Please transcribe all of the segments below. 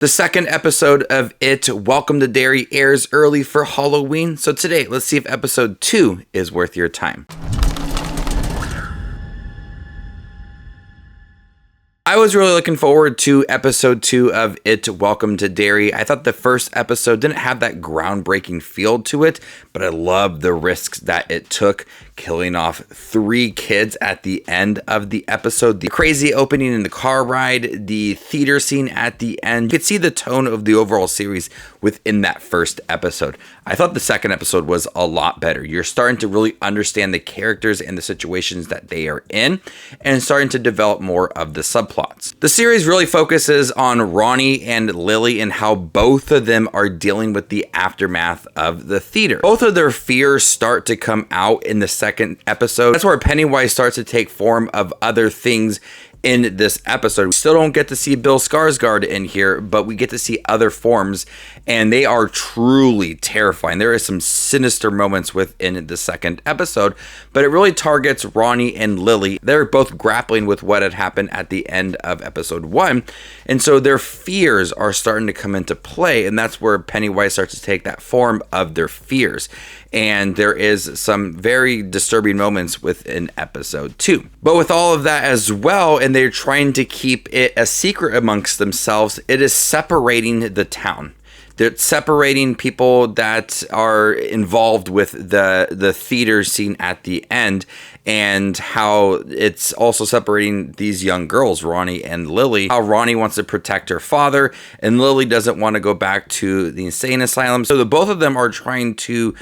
The second episode of It, Welcome to Derry, airs early for Halloween. So today, let's see if episode 2 is worth your time. I was really looking forward to episode 2 of It, Welcome to Derry. I thought the first episode didn't have that groundbreaking feel to it, but I loved the risks that it took, killing off 3 kids at the end of the episode. The crazy opening in the car ride, the theater scene at the end. You could see the tone of the overall series within that first episode. I thought the second episode was a lot better. You're starting to really understand the characters and the situations that they are in, and starting to develop more of the subplots. The series really focuses on Ronnie and Lily and how both of them are dealing with the aftermath of the theater. Both of their fears start to come out in the second episode. That's where Pennywise starts to take form of other things in this episode. We still don't get to see Bill Skarsgård in here, but we get to see other forms, and they are truly terrifying. There is some sinister moments within the second episode, but it really targets Ronnie and Lily. They're both grappling with what had happened at the end of episode 1, and so their fears are starting to come into play, and that's where Pennywise starts to take that form of their fears. And there is some very disturbing moments within episode 2. But with all of that as well, and they're trying to keep it a secret amongst themselves, it is separating the town. They're separating people that are involved with the theater scene at the end, and how it's also separating these young girls, Ronnie and Lily. How Ronnie wants to protect her father, and Lily doesn't want to go back to the insane asylum. So the both of them are trying to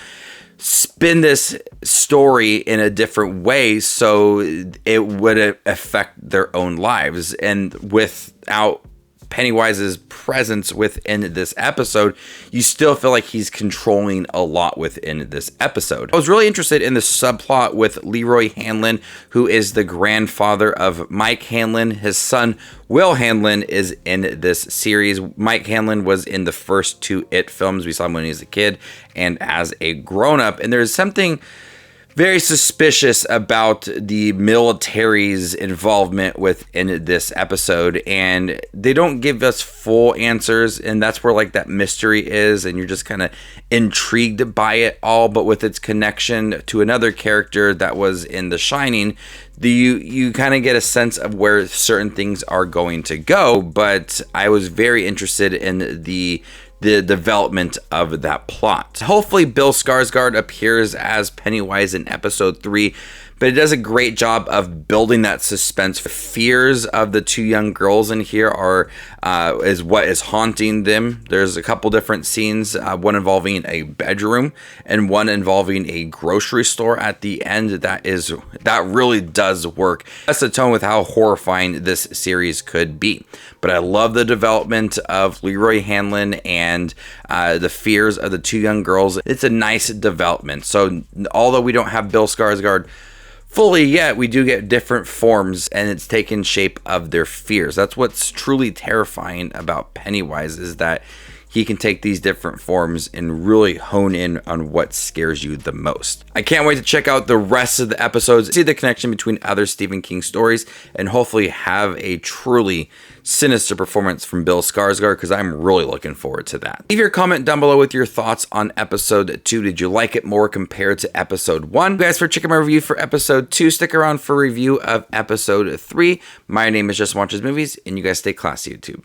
spin this story in a different way so it would affect their own lives. And without Pennywise's presence within this episode, you still feel like he's controlling a lot within this episode. I was really interested in the subplot with Leroy Hanlon, who is the grandfather of Mike Hanlon. His son, Will Hanlon, is in this series. Mike Hanlon was in the first 2 It films. We saw him when he was a kid and as a grown-up. And there's something very suspicious about the military's involvement within this episode, and they don't give us full answers, and that's where like that mystery is, and you're just kind of intrigued by it all. But with its connection to another character that was in The Shining, you kind of get a sense of where certain things are going to go. But I was very interested in the development of that plot. Hopefully Bill Skarsgård appears as Pennywise in episode 3, but it does a great job of building that suspense. Fears of the 2 young girls in here is what is haunting them. There's a couple different scenes, one involving a bedroom and one involving a grocery store at the end. That really does work. That's the tone with how horrifying this series could be. But I love the development of Leroy Hanlon and the fears of the 2 young girls. It's a nice development. So although we don't have Bill Skarsgård fully yet, we do get different forms, and it's taken shape of their fears. That's what's truly terrifying about Pennywise, is that he can take these different forms and really hone in on what scares you the most. I can't wait to check out the rest of the episodes, see the connection between other Stephen King stories, and hopefully have a truly sinister performance from Bill Skarsgård, because I'm really looking forward to that. Leave your comment down below with your thoughts on episode 2. Did you like it more compared to episode 1? Thank you guys for checking my review for episode 2. Stick around for a review of episode 3. My name is Just Watches Movies, and you guys stay classy, YouTube.